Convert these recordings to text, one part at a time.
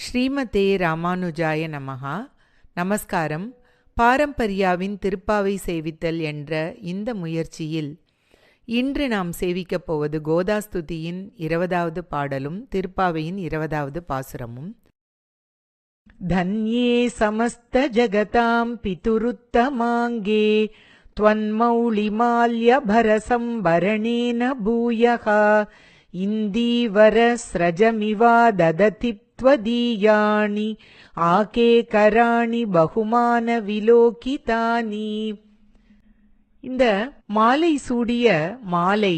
ஸ்ரீமதே ராமானுஜாய நமஹா. நமஸ்காரம். பாரம்பரியாவின் திருப்பாவை சேவித்தல் என்ற இந்த முயற்சியில் இன்று நாம் சேவிக்கப் போவது கோதாஸ்துதியின் 20வது பாடலும் திருப்பாவையின் 20வது பாசுரமும். தன்யே சமஸ்த ஜகதாம் பிதுருத்தமாங்கே த்வன்மௌளிமால்ய பரசம்பரணேன பூயஹா இந்தீவர ஸ்ரஜமிவா தததி த்வதீயானி ஆகே கராணி பகுமான விலோகிதானி. இந்த மாலை சூடிய மாலை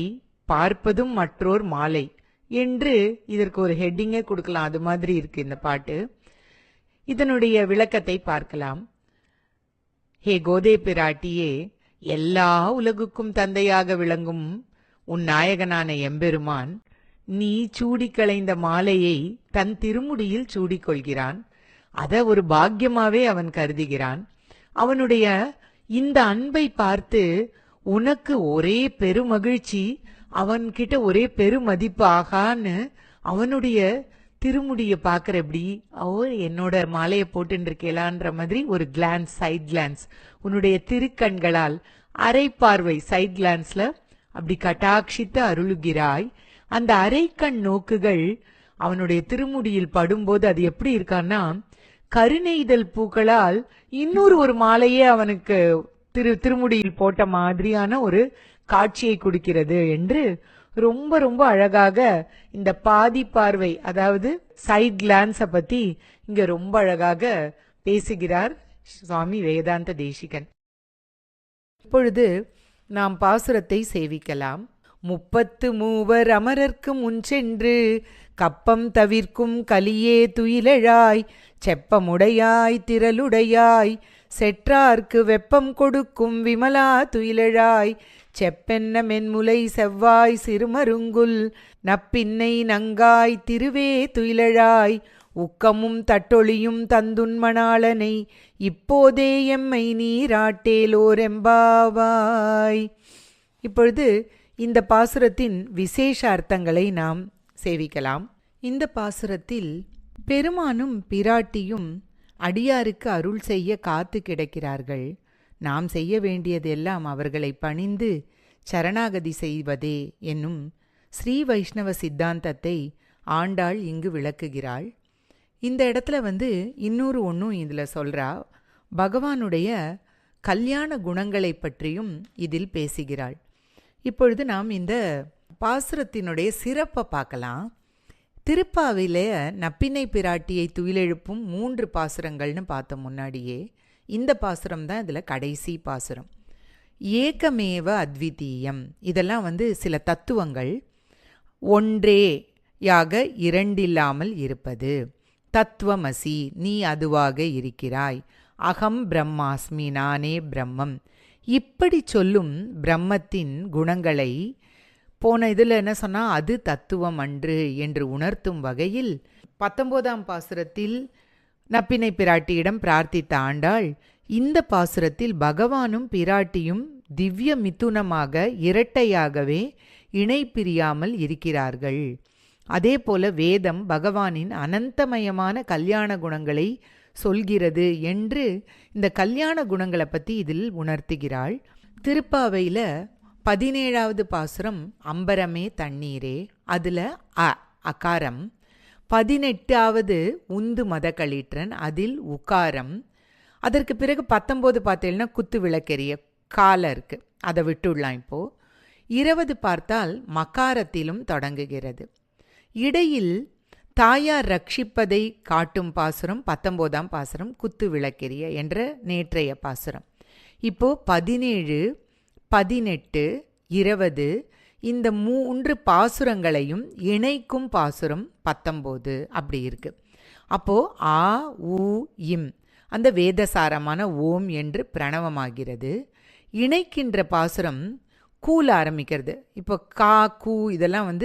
பார்ப்பதும் மற்றோர் மாலை என்று இதற்கு ஒரு ஹெட்டிங்கே கொடுக்கலாம். அது மாதிரி இருக்கு இந்த பாட்டு. இதனுடைய விளக்கத்தை பார்க்கலாம். ஹே கோதே பிராட்டியே, எல்லா உலகுக்கும் தந்தையாக விளங்கும் உன் நாயகனான எம்பெருமான் நீ சூடி களைந்த மாலையை தன் திருமுடியில் சூடிக்கொள்கிறான். அத ஒரு பாக்கியமாவே அவன் கருதுகிறான். அவனுடைய இந்த அன்பை பார்த்து உனக்கு ஒரே பெருமகிழ்ச்சி, அவன்கிட்ட ஒரே பெருமதிப்பு. ஆகான்னு அவனுடைய திருமுடிய பாக்குற எப்படி என்னோட மாலையை போட்டு இருக்கலான்ற மாதிரி ஒரு கிளான்ஸ், சைட் கிளான்ஸ், உன்னுடைய திருக்கண்களால் அரை பார்வை சைட் கிளான்ஸ்ல அப்படி கட்டாட்சித்து அருளுகிறாய். அந்த அரைக்கண் நோக்குகள் அவனுடைய திருமுடியில் படும்போது அது எப்படி இருக்கான்னா, கருணெய்தல் பூக்களால் இன்னொரு ஒரு மாலையே அவனுக்கு திருமுடியில் போட்ட மாதிரியான ஒரு காட்சியை கொடுக்கிறது என்று ரொம்ப ரொம்ப அழகாக இந்த பாதி பார்வை, அதாவது சைட் கிளான்ஸ பத்தி இங்க ரொம்ப அழகாக பேசுகிறார் சுவாமி வேதாந்த தேசிகன். இப்பொழுது நாம் பாசுரத்தை சேவிக்கலாம். 33 அமரர்க்கு முன்சென்று கப்பம் தவிர்க்கும் கலியே துயிலழாய் செப்பமுடையாய் திரளுடையாய் செற்றார்க்கு வெப்பம் கொடுக்கும் விமலா துயிலழாய் செப்பென்ன மென்முலை செவ்வாய் சிறுமருங்குல் நப்பின்னை நங்காய் திருவே துயிலழாய் உக்கமும் தட்டொளியும் தந்துன்மணாளனை இப்போதே எம்மை நீராட்டேலோரெம்பாவாய். இப்பொழுது இந்த பாசுரத்தின் விசேஷ அர்த்தங்களை நாம் சேவிக்கலாம். இந்த பாசுரத்தில் பெருமானும் பிராட்டியும் அடியாருக்கு அருள் செய்ய காத்து கிடக்கிறார்கள். நாம் செய்ய வேண்டியதெல்லாம் அவர்களை பணிந்து சரணாகதி செய்வதே என்னும் ஸ்ரீ வைஷ்ணவ சித்தாந்தத்தை ஆண்டாள் இங்கு விளக்குகிறாள். இந்த இடத்துல இன்னொரு ஒன்றும் இதில் சொல்கிறா. பகவானுடைய கல்யாண குணங்களை பற்றியும் இதில் பேசுகிறாள். இப்பொழுது நாம் இந்த பாசுரத்தினுடைய சிறப்பை பார்க்கலாம். திருப்பாவில நப்பினை பிராட்டியை துயிலெழுப்பும் 3 பாசுரங்கள்னு பார்த்தோம் முன்னாடியே. இந்த பாசுரம் தான் இதில் கடைசி பாசுரம். ஏகமேவ அத்விதீயம், இதெல்லாம் சில தத்துவங்கள். ஒன்றே யாக இரண்டில்லாமல் இருப்பது. தத்துவமசி, நீ அதுவாக இருக்கிறாய். அகம் பிரம்மாஸ்மி, நானே பிரம்மம். இப்படி சொல்லும் பிரம்மத்தின் குணங்களை போன இதில் என்ன சொன்னா, அது தத்துவம் அன்று என்று உணர்த்தும் வகையில் 19ஆம் பாசுரத்தில் நப்பினை பிராட்டியிடம் பிரார்த்தித்த ஆண்டாள் இந்த பாசுரத்தில் பகவானும் பிராட்டியும் திவ்ய மிதுனமாக இரட்டையாகவே இணை பிரியாமல் இருக்கிறார்கள். அதே போல வேதம் பகவானின் அனந்தமயமான கல்யாண குணங்களை சொல்கிறது என்று இந்த கல்யாண குணங்களை பற்றி இதில் உணர்த்துகிறாள். திருப்பாவையில் 17வது பாசுரம் அம்பரமே தண்ணீரே, அதில் அகாரம். 18வது உந்து மதக்களிற்றன், அதில் உகாரம். அதற்கு பிறகு 19 பார்த்தீங்கன்னா குத்து விளக்கெரிய கால இருக்கு, அதை விட்டுடலாம். இப்போ 20 பார்த்தால் மகாரத்திலும் தொடங்குகிறது. இடையில் தாயார் ரட்சிப்பதை காட்டும் பாசுரம் 19ஆம் பாசுரம் குத்து விளக்கெரிய என்ற நேற்றைய பாசுரம். இப்போ 17, 18, 20 இந்த 3 பாசுரங்களையும் இணைக்கும் பாசுரம் 19 அப்படி இருக்கு. அப்போ ஆ உ இம் அந்த வேதசாரமான ஓம் என்று பிரணவமாகிறது. இணைக்கின்ற பாசுரம் கூல ஆரம்பிக்கிறது. இப்போ கா கூ இதெல்லாம்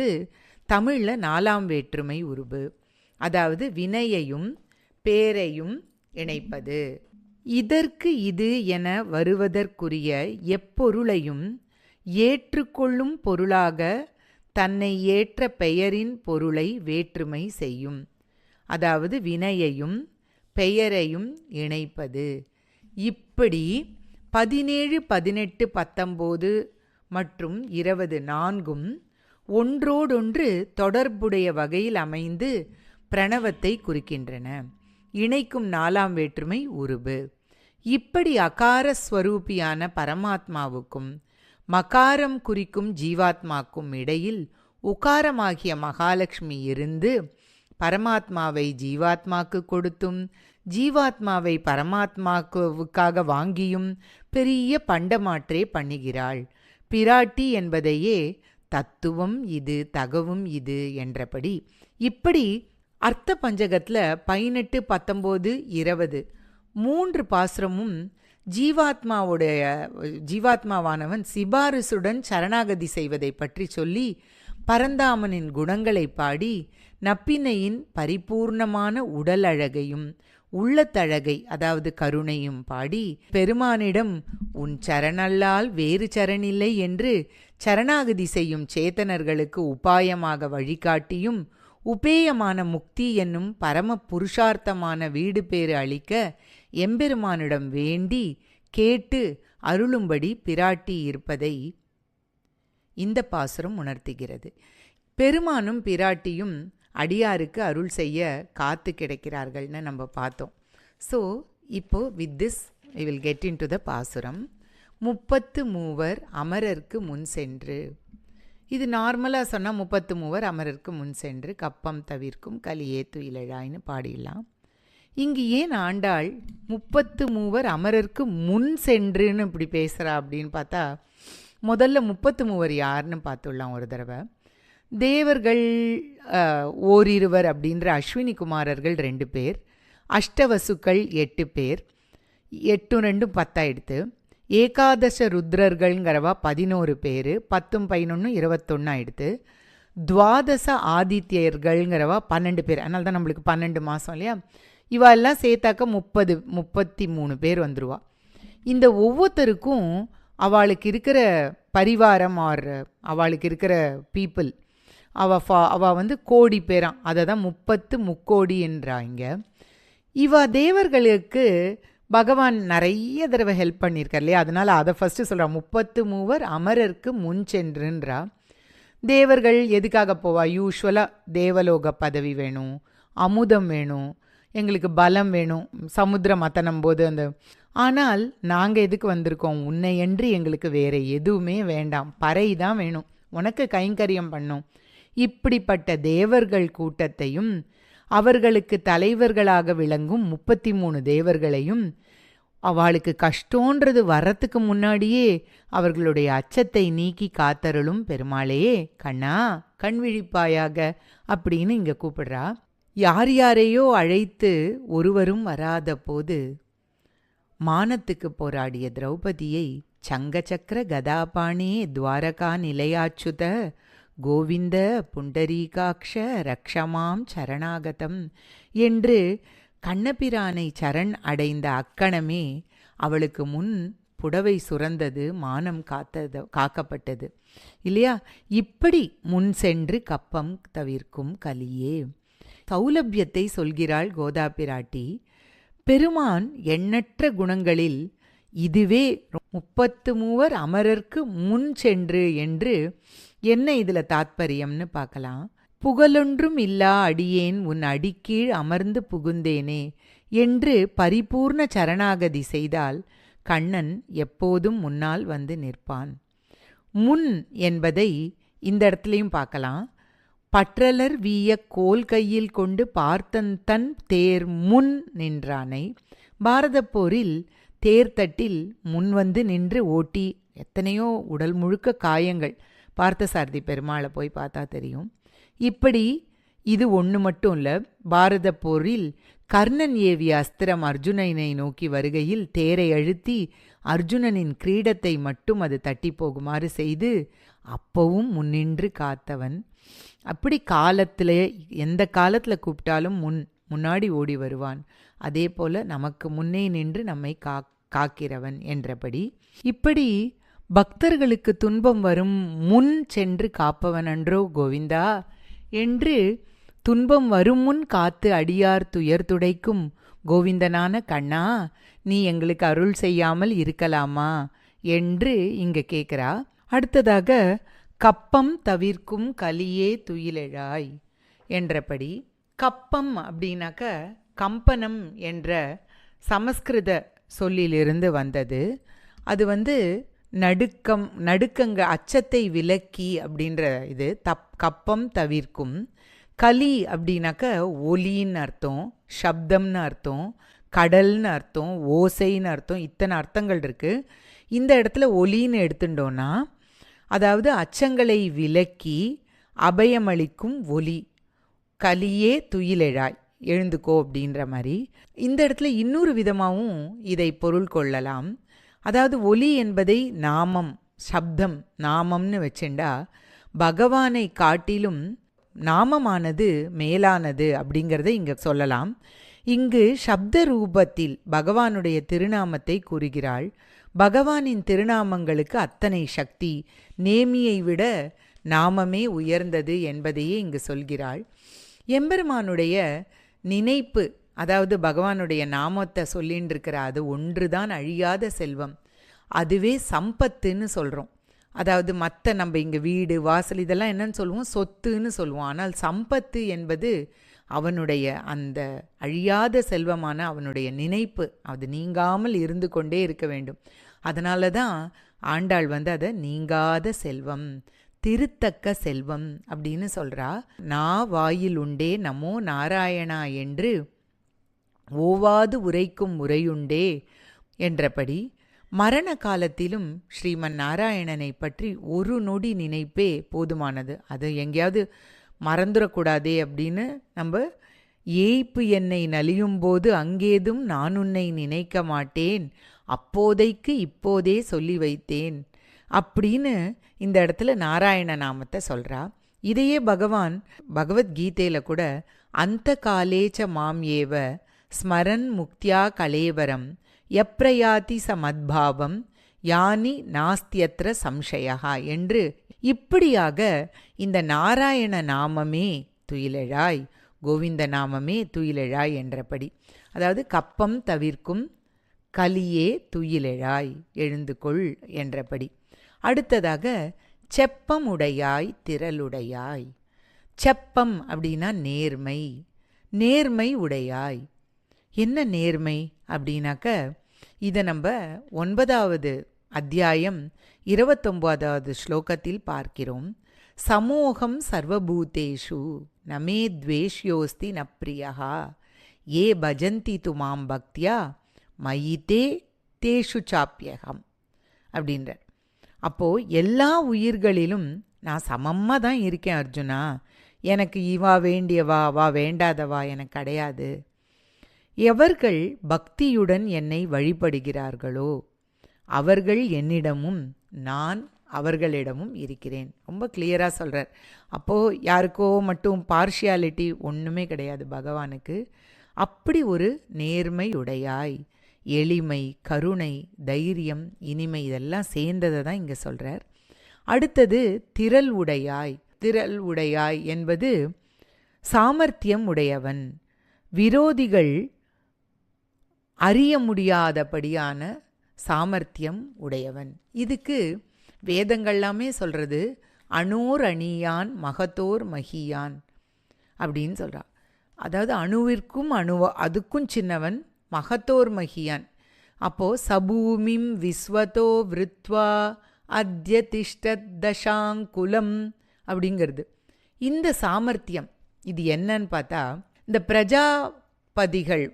தமிழில் 4ஆம் வேற்றுமை உருபு, அதாவது வினையையும் பேரையும் இணைப்பது. இதற்கு இது என வருவதற்குரிய எப்பொருளையும் ஏற்றுக்கொள்ளும் பொருளாக தன்னை ஏற்ற பெயரின் பொருளை வேற்றுமை செய்யும். அதாவது வினையையும் பெயரையும் இணைப்பது. இப்படி 17, 18, 19 மற்றும் 20 நான்கும் ஒன்றோடொன்று தொடர்புடைய வகையில் அமைந்து பிரணவத்தை குறிக்கின்றன. இணைக்கும் 4ஆம் வேற்றுமை உருபு. இப்படி அகார ஸ்வரூபியான பரமாத்மாவுக்கும் மகாரம் குறிக்கும் ஜீவாத்மாக்கும் இடையில் உகாரமாகிய மகாலட்சுமி இருந்து பரமாத்மாவை ஜீவாத்மாக்கு கொடுத்தும் ஜீவாத்மாவை பரமாத்மாவுக்காக வாங்கியும் பெரிய பண்டமாற்றே பண்ணுகிறாள். பிராட்டி என்பதையே தத்துவம் இது தகவும் இது என்றபடி இப்படி அர்த்த பஞ்சகத்தில் 18, 19, 20 3 பாசுரமும் ஜீவாத்மாவானவன் சிபாரிசுடன் சரணாகதி செய்வதை பற்றி சொல்லி பரந்தாமனின் குணங்களை பாடி நப்பினையின் பரிபூர்ணமான உடல் அழகையும் உள்ளத்தழகை அதாவது கருணையும் பாடி பெருமானிடம் உன் சரணல்லால் வேறு சரணில்லை என்று சரணாகதி செய்யும் சேத்தனர்களுக்கு உபாயமாக வழிகாட்டியும் உபேயமான முக்தி என்னும் பரம புருஷார்த்தமான வீடு பேறு அளிக்க எம்பெருமானிடம் வேண்டி கேட்டு அருளும்படி பிராட்டி இருப்பதை இந்த பாசுரம் உணர்த்துகிறது. பெருமானும் பிராட்டியும் அடியாருக்கு அருள் செய்ய காத்து கிடைக்கிறார்கள்னு நம்ம பார்த்தோம். ஸோ இப்போ with this we will get into the பாசுரம். 33 அமரர்க்கு முன் சென்று. இது நார்மலாக சொன்னால் 33 அமரர்க்கு முன் சென்று கப்பம் தவிர்க்கும் கலியே துயிலழாய்னு பாடிடலாம். இங்கு ஏன் ஆண்டாள் 33 அமரர்க்கு முன் சென்றுன்னு இப்படி பேசுகிறா அப்படின்னு பார்த்தா முதல்ல 33 யாருன்னு பார்த்துடலாம் ஒரு தடவை. தேவர்கள் ஓரிருவர் அப்படின்ற அஸ்வினி குமாரர்கள் 2 பேர், அஷ்டவசுக்கள் 8 பேர், 8 2 10 ஆயிடுத்து. ஏகாதச ருத்ரர்கள்ங்கிறவா 11 பேர், 10 11 21 ஆயிடுத்து. துவாதச ஆதித்யர்கள்ங்கிறவா 12 பேர், அதனால தான் நம்மளுக்கு 12 மாதம் இல்லையா. இவா எல்லாம் சேர்த்தாக்க 33 பேர் வந்துடுவா. இந்த ஒவ்வொருத்தருக்கும் அவளுக்கு இருக்கிற பரிவாரம் ஆர் அவளுக்கு இருக்கிற பீப்புள் அவள் வந்து கோடி பேரான், அதை தான் 30 முக்கோடி என்றாங்க. இவா தேவர்களுக்கு பகவான் நிறைய தடவை ஹெல்ப் பண்ணியிருக்கார் இல்லையா, அதனால் அதை ஃபஸ்ட்டு சொல்கிறா. 33 அமரருக்கு முன் சென்றுன்றா. தேவர்கள் எதுக்காக போவா? யூஸ்வலாக தேவலோக பதவி வேணும், அமுதம் வேணும், எங்களுக்கு பலம் வேணும், சமுத்திரம் மத்தனும் போது அந்த. ஆனால் நாங்கள் எதுக்கு வந்திருக்கோம்? உன்னையன்றி எங்களுக்கு வேறு எதுவுமே வேண்டாம், பறை தான் வேணும், உனக்கு கைங்கரியம் பண்ணும். இப்படிப்பட்ட தேவர்கள் கூட்டத்தையும் அவர்களுக்கு தலைவர்களாக விளங்கும் 33 தேவர்களையும் அவளுக்கு கஷ்டோன்றது வர்றதுக்கு முன்னாடியே அவர்களுடைய அச்சத்தை நீக்கி காத்தருளும் பெருமாளே, கண்ணா கண் விழிப்பாயாக அப்படின்னு இங்கே கூப்பிடுறா. யார் யாரையோ அழைத்து ஒருவரும் வராத போது மானத்துக்கு போராடிய திரௌபதியை சங்கச்சக்கர கதாபாணி துவாரகா நிலையாச்சுத கோவிந்த புண்டரீகாட்ச ரக்ஷமாம் சரணாகதம் என்று கண்ணபிரானை சரண் அடைந்த அக்கணமே அவளுக்கு முன் புடவை சுரந்தது, மானம் காக்கப்பட்டது இல்லையா. இப்படி முன் சென்று கப்பம் தவிர்க்கும் கலியே சௌலபியத்தை சொல்கிறாள் கோதா பிராட்டி. பெருமான் எண்ணற்ற குணங்களில் இதுவே 33 அமரர்க்கு முன் சென்று என்று என்ன இதில் தாத்பரியம்னு பார்க்கலாம். புகழொன்றும் இல்லா அடியேன் உன் அடிக்கீழ் அமர்ந்து புகுந்தேனே என்று பரிபூர்ண சரணாகதி செய்தால் கண்ணன் எப்போதும் முன்னால் வந்து நிற்பான். முன் என்பதை இந்த இடத்துலையும் பார்க்கலாம். பற்றலர் வீய கோல் கையில் கொண்டு பார்த்தன் தேர் முன் நின்றானை. பாரத போரில் தேர்தட்டில் முன் வந்து நின்று ஓட்டி எத்தனையோ உடல் முழுக்க காயங்கள். பார்த்தசாரதி பெருமாளை போய் பார்த்தா தெரியும். இப்படி இது ஒன்று மட்டும் இல்லை, பாரத போரில் கர்ணன் ஏவிய அஸ்திரம் அர்ஜுனனை நோக்கி வருகையில் தேரை அழுத்தி அர்ஜுனனின் கிரீடத்தை மட்டும் அது தட்டி போகுமாறு செய்து அப்பவும் முன்னின்று காத்தவன். அப்படி காலத்தில் எந்த காலத்தில் கூப்பிட்டாலும் முன்னாடி ஓடி வருவான். அதே போல் நமக்கு முன்னே நின்று நம்மை காக்கிறவன் என்றபடி இப்படி பக்தர்களுக்கு துன்பம் வரும் முன் சென்று காப்பவன் அன்றோ கோவிந்தா என்று துன்பம் வரும் முன் காத்து அடியார் துயர் துடைக்கும் கோவிந்தனான கண்ணா, நீ எங்களுக்கு அருள் செய்யாமல் இருக்கலாமா என்று இங்க கேட்குறா. அடுத்ததாக கப்பம் தவிர்க்கும் கலியே துயிலெழாய் என்றபடி, கப்பம் அப்படின்னாக்க கம்பனம் என்ற சமஸ்கிருத சொல்லிலிருந்து வந்தது. அது நடுக்கங்க, அச்சத்தை விலக்கி அப்படின்ற இது கப்பம் தவிர்க்கும். கலி அப்படின்னாக்க ஒலின்னு அர்த்தம், சப்தம்னு அர்த்தம், கடல்னு அர்த்தம், ஓசைன்னு அர்த்தம், இத்தனை அர்த்தங்கள் இருக்குது. இந்த இடத்துல ஒலின்னு எடுத்துட்டோன்னா, அதாவது அச்சங்களை விலக்கி அபயமளிக்கும் ஒலி. கலியே துயிலெழாய், எழுந்துக்கோ அப்படின்ற மாதிரி. இந்த இடத்துல இன்னொரு விதமாகவும் இதை பொருள் கொள்ளலாம். அதாவது ஒலி என்பதை நாமம், சப்தம், நாமம்னு வச்சுண்டா பகவானை காட்டிலும் நாமமானது மேலானது அப்படிங்கிறத இங்கே சொல்லலாம். இங்கு சப்த ரூபத்தில் பகவானுடைய திருநாமத்தை கூறுகிறாள். பகவானின் திருநாமங்களுக்கு அத்தனை சக்தி, நேமியை விட நாமமே உயர்ந்தது என்பதையே இங்கு சொல்கிறாள். எம்பெருமானுடைய நினைப்பு, அதாவது பகவானுடைய நாமத்தை சொல்லின்னு இருக்கிற அது ஒன்று தான் அழியாத செல்வம். அதுவே சம்பத்துன்னு சொல்கிறோம். அதாவது மற்ற நம்ம இங்கே வீடு வாசல் இதெல்லாம் என்னன்னு சொல்லுவோம், சொத்துன்னு சொல்லுவோம். ஆனால் சம்பத்து என்பது அவனுடைய அந்த அழியாத செல்வமான அவனுடைய நினைப்பு, அது நீங்காமல் இருந்து கொண்டே இருக்க வேண்டும். அதனால தான் ஆண்டாள் அதை நீங்காத செல்வம், திருத்தக்க செல்வம் அப்படின்னு சொல்கிறா. வாயில் உண்டே நமோ நாராயணா என்று ஓவாது உரைக்கும் உரையுண்டே என்றபடி, மரண காலத்திலும் ஸ்ரீமன் நாராயணனை பற்றி ஒரு நொடி நினைப்பே போதுமானது. அது எங்கேயாவது மறந்துடக்கூடாதே அப்படின்னு நம்ம ஏய்ப்பு என்னை நலியும் போது அங்கேதும் நான் உன்னை நினைக்க மாட்டேன், அப்போதைக்கு இப்போதே சொல்லி வைத்தேன் அப்படின்னு இந்த இடத்துல நாராயண நாமத்தை சொல்கிறா. இதையே பகவான் பகவத்கீதையில் கூட அந்த காலேச்ச மாம் ஏவ ஸ்மரன் முக்தியா கலேவரம் எப்ரயாதி சமத்பாவம் யானி நாஸ்தியத்ர சம்சயா என்று இப்படியாக இந்த நாராயண நாமமே துயிலெழாய், கோவிந்த நாமமே துயிலெழாய் என்றபடி, அதாவது கப்பம் தவிர்க்கும் கலியே துயிலெழாய், எழுந்து கொள் என்றபடி. அடுத்ததாக செப்பம் உடையாய் திரளுடையாய். செப்பம் அப்படின்னா நேர்மை, நேர்மை உடையாய். என்ன நேர்மை அப்படின்னாக்க, இதை நம்ம 9வது அத்தியாயம் 29வது ஸ்லோகத்தில் பார்க்கிறோம். சமோகம் சர்வபூதேஷு நமே துவேஷ்யோஸ்தி ந பிரியஹா ஏ பஜந்தி துமாம் பக்தியா மயிதே தேஷு சாப்பியகம் அப்படின்றார். அப்போது எல்லா உயிர்களிலும் நான் சமமாக தான் இருக்கேன் அர்ஜுனா. எனக்கு இவா வேண்டியவா அவா வேண்டாதவா எனக்கு கிடையாது. எவர்கள் பக்தியுடன் என்னை வழிபடுகிறார்களோ அவர்கள் என்னிடமும் நான் அவர்களிடமும் இருக்கிறேன். ரொம்ப கிளியராக சொல்கிறார். அப்போது யாருக்கோ மட்டும் பார்ஷியாலிட்டி ஒன்றுமே கிடையாது பகவானுக்கு. அப்படி ஒரு நேர்மை உடையாய், எளிமை, கருணை, தைரியம், இனிமை இதெல்லாம் சேர்ந்ததை தான் இங்கே சொல்கிறார். அடுத்தது திரள் உடையாய். திரள் உடையாய் என்பது சாமர்த்தியம் உடையவன், விரோதிகள் அறிய முடியாதபடியான சாமர்த்தியம் உடையவன். இதுக்கு வேதங்கள்லாமே சொல்கிறது அணோர் அணியான் மகத்தோர் மகியான் அப்படின்னு சொல்கிறான். அதாவது அணுவிற்கும் அதுக்கும் சின்னவன், மகத்தோர் மகியான். அப்போது சபூமிம் விஸ்வதோ விருத்வா அத்ய திஷ்டத் தசாங்குலம் அப்படிங்கிறது. இந்த சாமர்த்தியம் இது என்னன்னு பார்த்தா, இந்த பிரஜாபதிகள்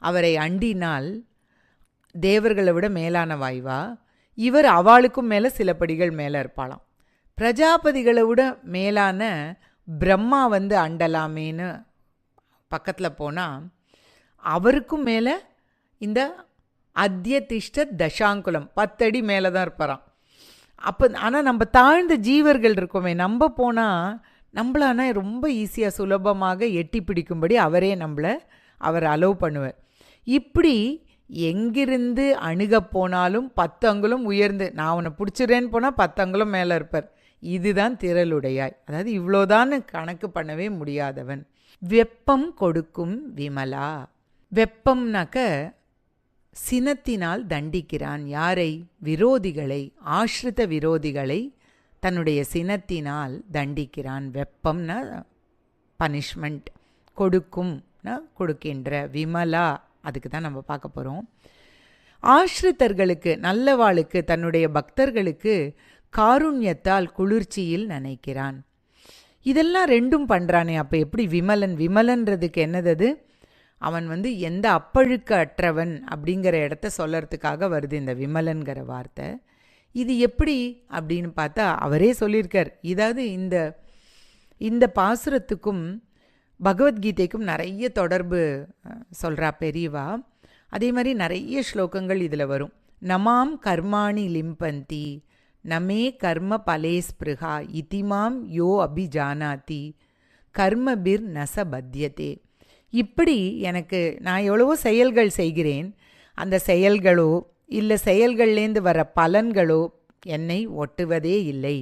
அவரை அண்டினால் தேவர்களை விட மேலான வாய்வா, இவர் அவளுக்கும் மேலே சில படிகள் மேலே இருப்பாளாம். பிரஜாபதிகளை விட மேலான பிரம்மா அண்டலாமேன்னு பக்கத்தில் போனால் அவருக்கும் மேலே இந்த அத்ய திஷ்ட தசாங்குலம் 10 அடி மேலே தான் இருப்பாராம். அப்போ ஆனால் நம்ம தாழ்ந்த ஜீவர்கள் இருக்கோமே, நம்ம போனால் நம்மளானா ரொம்ப ஈஸியாக சுலபமாக எட்டி பிடிக்கும்படி அவர் அலோவ் பண்ணுவார். இப்படி எங்கிருந்து அணுக போனாலும் 10 அங்குலம் உயர்ந்து, நான் உன்னை பிடிச்சிடுறேன்னு போனால் 10 அங்குலம் மேலே இருப்பார். இதுதான் திரளுடையாய், அதாவது இவ்வளோதான் கணக்கு பண்ணவே முடியாதவன். வெப்பம் கொடுக்கும் விமலா. வெப்பம்னாக்க சினத்தினால் தண்டிக்கிறான். யாரை? விரோதிகளை, ஆஷ்ரித விரோதிகளை தன்னுடைய சினத்தினால் தண்டிக்கிறான். வெப்பம்னா பனிஷ்மெண்ட், கொடுக்கும்னா கொடுக்கின்ற. விமலா, அதுக்கு தான் நம்ம பார்க்க போகிறோம். ஆஷ்ரித்தர்களுக்கு, நல்லவாளுக்கு, தன்னுடைய பக்தர்களுக்கு காருண்யத்தால் குளிர்ச்சியில் நனைக்கிறான். இதெல்லாம் ரெண்டும் பண்ணுறானே, அப்போ எப்படி விமலன்? விமலன்றதுக்கு என்னது? அவன் எந்த அப்பழுக்கு அற்றவன் அப்படிங்கிற இடத்த சொல்லறதுக்காக வருது இந்த விமலன்கிற வார்த்தை. இது எப்படி அப்படின்னு பார்த்தா அவரே சொல்லியிருக்கார். இதாவது இந்த பாசுரத்துக்கும் பகவத்கீதைக்கும் நிறைய தொடர்பு சொல்கிறா பெரியவா. அதே மாதிரி நிறைய ஸ்லோகங்கள் இதில் வரும். நமாம் கர்மாணி லிம்பந்தி நமே கர்ம பலே ஸ்பிருஹா இதிமாம் யோ அபிஜானாதி கர்மபிர் நச பத்தியதே. இப்படி எனக்கு நான் எவ்வளவோ செயல்கள் செய்கிறேன், அந்த செயல்களோ இல்லை செயல்கள்லேருந்து வர பலன்களோ என்னை ஒட்டுவதே இல்லை.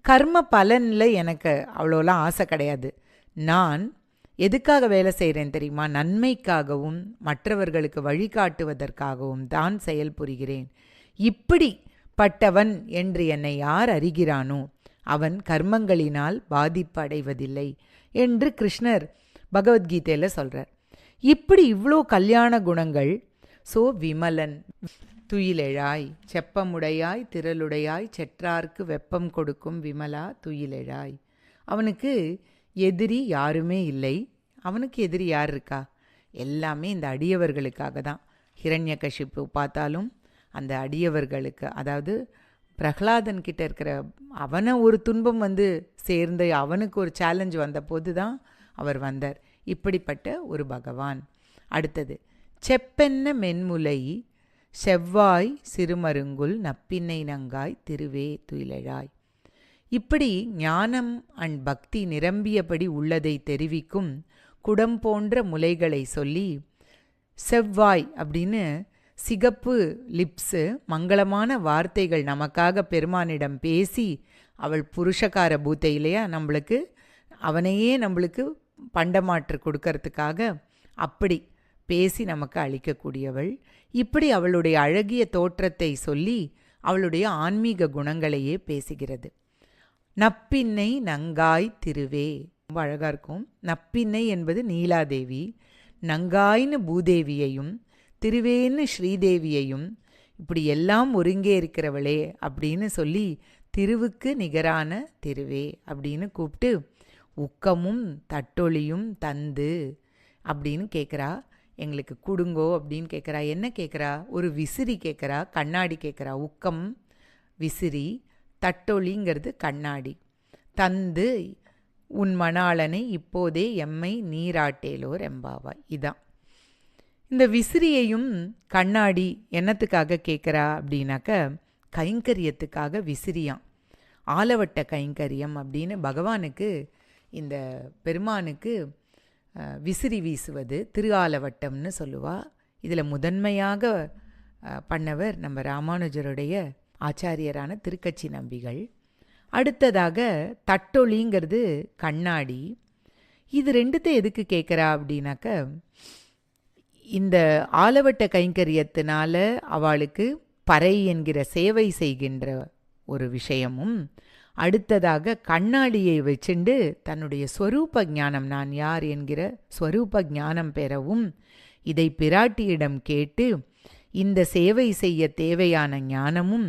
கர்ம பலனில் எனக்கு அவ்வளோலாம் ஆசை கிடையாது. நான் எதுக்காக வேலை செய்கிறேன் தெரியுமா? நன்மைக்காகவும் மற்றவர்களுக்கு வழிகாட்டுவதற்காகவும் தான் செயல் புரிகிறேன். இப்படிப்பட்டவன் என்று என்னை யார் அறிகிறானோ அவன் கர்மங்களினால் பாதிப்பு அடைவதில்லை என்று கிருஷ்ணர் பகவத்கீதையில் சொல்கிறார். இப்படி இவ்வளோ கல்யாண குணங்கள். ஸோ விமலன். துயிலெழாய் செப்பமுடையாய் திரளுடையாய் செற்றார்க்கு வெப்பம் கொடுக்கும் விமலா துயிலெழாய். அவனுக்கு எதிரி யாருமே இல்லை. அவனுக்கு எதிரி யார் இருக்கா? எல்லாமே இந்த அடியவர்களுக்காக தான். ஹிரண்யகசிப்பு பார்த்தாலும் அந்த அடியவர்களுக்கு, அதாவது பிரகலாதன் கிட்ட இருக்கிற அவனை ஒரு துன்பம் சேர்ந்து அவனுக்கு ஒரு சேலஞ்ச் வந்த போது தான் அவர் வந்தார். இப்படிப்பட்ட ஒரு பகவான். அடுத்தது, செப்பென்ன மென்முலை செவ்வாய் சிறுமருங்குல் நப்பின்னை நங்காய் திருவே துயிலெழாய். இப்படி ஞானம் அண்ட் பக்தி நிரம்பியபடி உள்ளதை தெரிவிக்கும் குடம் போன்ற முலைகளை சொல்லி, செவ்வாய் அப்படின்னு சிகப்பு லிப்ஸு, மங்களமான வார்த்தைகள் நமக்காக பெருமானிடம் பேசி, அவள் புருஷகார பூத்தை இல்லையா, நம்மளுக்கு அவனையே நம்மளுக்கு பண்டமாற்று கொடுக்கறதுக்காக அப்படி பேசி நமக்கு அளிக்கக்கூடியவள். இப்படி அவளுடைய அழகிய தோற்றத்தை சொல்லி அவளுடைய ஆன்மீக குணங்களையே பேசுகிறது. நப்பின்னை நங்காய் திருவே, ரொம்ப அழகாக இருக்கும். நப்பின்னை என்பது நீலாதேவி, நங்காய்னு பூதேவியையும், திருவேன்னு ஸ்ரீதேவியையும், இப்படி எல்லாம் ஒருங்கே இருக்கிறவளே அப்படின்னு சொல்லி திருவுக்கு நிகரான திருவே அப்படின்னு கூப்பிட்டு உக்கமும் தட்டொளியும் தந்து அப்படின்னு கேட்குறா. எங்களுக்கு கொடுங்கோ அப்படின்னு கேட்குறா. என்ன கேட்குறா? ஒரு விசிறி கேட்குறா, கண்ணாடி கேட்குறா. உக்கம் விசிறி, தட்டொளிங்கிறது கண்ணாடி. தந்து உன் மணாளனை இப்போதே எம்மை நீராட்டேலோர் எம்பாவாய். இதான் இந்த விசிறியையும் கண்ணாடி என்னத்துக்காக கேட்குறா அப்படின்னாக்க, கைங்கரியத்துக்காக விசிறியாம். ஆலவட்ட கைங்கரியம் அப்படின்னு பகவானுக்கு, இந்த பெருமானுக்கு விசிறி வீசுவது திரு ஆலவட்டம்னு சொல்லுவா. இதில் முதன்மையாக பண்ணவர் நம்ம ராமானுஜருடைய ஆச்சாரியரான திருக்கச்சி நம்பிகள். அடுத்ததாக தட்டொளிங்கிறது கண்ணாடி. இது ரெண்டுத்தை எதுக்கு கேட்குறா அப்படின்னாக்க, இந்த ஆலவட்ட கைங்கரியத்தினால அவளுக்கு பறை என்கிற சேவை செய்கின்ற ஒரு விஷயமும், அடுத்ததாக கண்ணாடியை வச்சுண்டு தன்னுடைய ஸ்வரூப ஞானம், நான் யார் என்கிற ஸ்வரூப ஞானம் பெறவும், இதை பிராட்டியிடம் கேட்டு இந்த சேவை செய்ய தேவையான ஞானமும்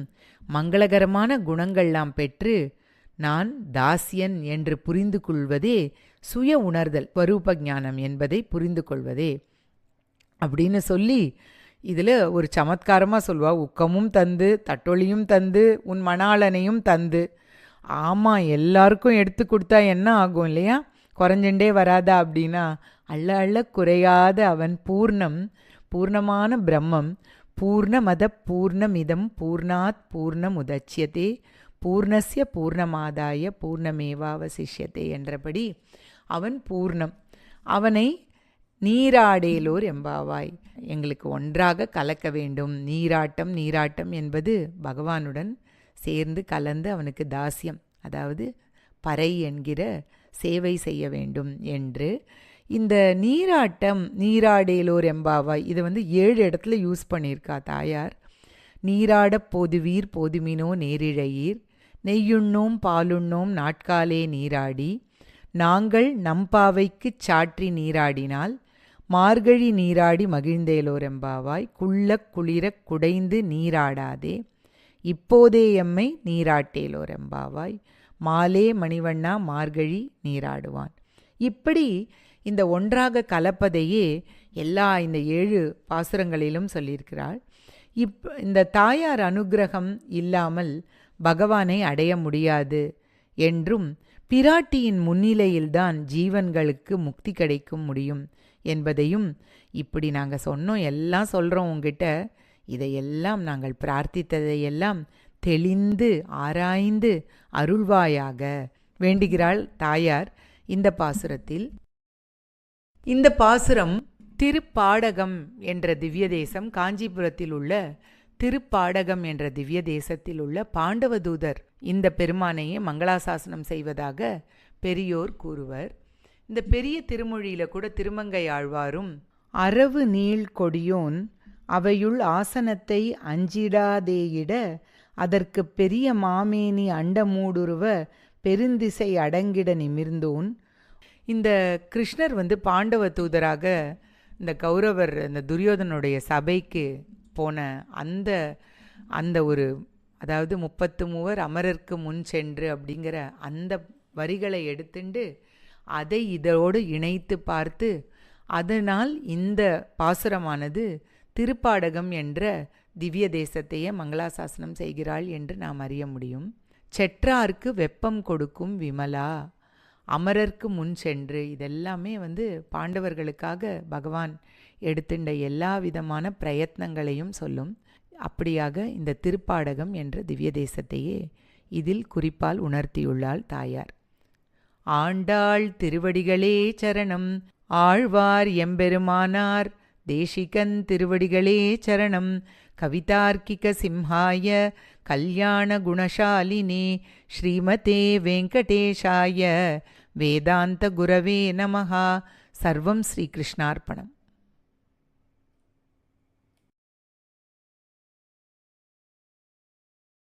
மங்களகரமான குணங்கள்லாம் பெற்று நான் தாசியன் என்று புரிந்து கொள்வதே சுய உணர்தல், ஸ்வரூப ஞானம் என்பதை புரிந்து கொள்வதே அப்படின்னு சொல்லி இதில் ஒரு சமத்காரமாக சொல்வா. உக்கமும் தந்து தட்டொளியும் தந்து உன் மணாளனையும் தந்து. ஆமாம், எல்லாருக்கும் எடுத்து கொடுத்தா என்ன ஆகும் இல்லையா? குறைஞ்சுட்டே வராதா அப்படின்னா, அள்ள அள்ள குறையாத அவன் பூர்ணம், பூர்ணமான பிரம்மம். பூர்ணமத பூர்ணமிதம் பூர்ணாத் பூர்ணமுதட்சியதே பூர்ணஸ்ய பூர்ணமாதாய பூர்ணமேவாவசிஷ்யதே என்றபடி அவன் பூர்ணம். அவனை நீராடேலோர் எம்பாவாய், எங்களுக்கு ஒன்றாக கலக்க வேண்டும். நீராட்டம், நீராட்டம் என்பது பகவானுடன் சேர்ந்து கலந்து அவனுக்கு தாசியம், அதாவது பறை என்கிற சேவை செய்ய வேண்டும் என்று. இந்த நீராட்டம், நீராடேலோர் எம்பாவாய், இதை 7 இடத்துல யூஸ் பண்ணியிருக்கா தாயார். நீராடப் போதுவீர் போதுமினோ நேரிழையீர், நெய்யுண்ணோம் பாலுண்ணோம் நாட்காலே நீராடி, நாங்கள் நம்பாவைக்குச் சாற்றி நீராடினால், மார்கழி நீராடி மகிழ்ந்தேலோர் எம்பாவாய், குள்ளக் குளிரக் குடைந்து நீராடாதே, இப்போதே எம்மை நீராட்டேலோர் எம்பாவாய், மாலே மணிவண்ணா மார்கழி நீராடுவான். இப்படி இந்த ஒன்றாக கலப்பதையே இந்த 7 பாசுரங்களிலும் சொல்லியிருக்கிறாள். இந்த தாயார் அனுக்கிரகம் இல்லாமல் பகவானை அடைய முடியாது என்றும், பிராட்டியின் முன்னிலையில்தான் ஜீவன்களுக்கு முக்தி கிடைக்கும் முடியும் என்பதையும், இப்படி நாங்கள் சொன்னோம், எல்லாம் சொல்கிறோம் உங்ககிட்ட, இதையெல்லாம் நாங்கள் பிரார்த்தித்ததையெல்லாம் தெளிந்து ஆராய்ந்து அருள்வாயாக வேண்டுகிறாள் தாயார் இந்த பாசுரத்தில். இந்த பாசுரம் திருப்பாடகம் என்ற திவ்ய தேசம், காஞ்சிபுரத்தில் உள்ள திருப்பாடகம் என்ற திவ்ய தேசத்தில் உள்ள பாண்டவதூதர் இந்த பெருமானையே மங்களாசாசனம் செய்வதாக பெரியோர் கூறுவர். இந்த பெரிய திருமொழியில் கூட திருமங்கை ஆழ்வாரும், அரவு நீள் கொடியோன் அவையுள் ஆசனத்தை அஞ்சிடாதேயிட, அதற்கு பெரிய மாமேனி அண்டமூடுருவ பெருந்திசை அடங்கிட நிமிர்ந்தோன். இந்த கிருஷ்ணர் பாண்டவ தூதராக இந்த கௌரவர் இந்த துரியோதனுடைய சபைக்கு போன அந்த ஒரு, அதாவது 33 அமரர்க்கு முன் சென்று அப்படிங்கிற அந்த வரிகளை எடுத்துண்டு அதை இதோடு இணைத்து பார்த்து, அதனால் இந்த பாசுரமானது திருப்பாடகம் என்ற திவ்ய தேசத்தையே மங்களாசாசனம் செய்கிறாள் என்று நாம் அறிய முடியும். செற்றார்க்கு வெப்பம் கொடுக்கும் விமலா, அமரர்க்கு முன் சென்று, இதெல்லாமே பாண்டவர்களுக்காக பகவான் எடுத்துட்ட எல்லா விதமான பிரயத்னங்களையும் சொல்லும். அப்படியாக இந்த திருப்பாடகம் என்ற திவ்ய தேசத்தையே இதில் குறிப்பால் உணர்த்தியுள்ளாள் தாயார். ஆண்டாள் திருவடிகளே சரணம். ஆழ்வார் எம்பெருமானார் தேசிகன் திருவடிகளே சரணம். கவிதார்க்கிக சிம்ஹாய கல்யாண குணசாலினே ஸ்ரீமதே வெங்கடேஷாய வேதாந்த குரவே நமஹ. சர்வம் ஸ்ரீகிருஷ்ணார்ப்பணம்.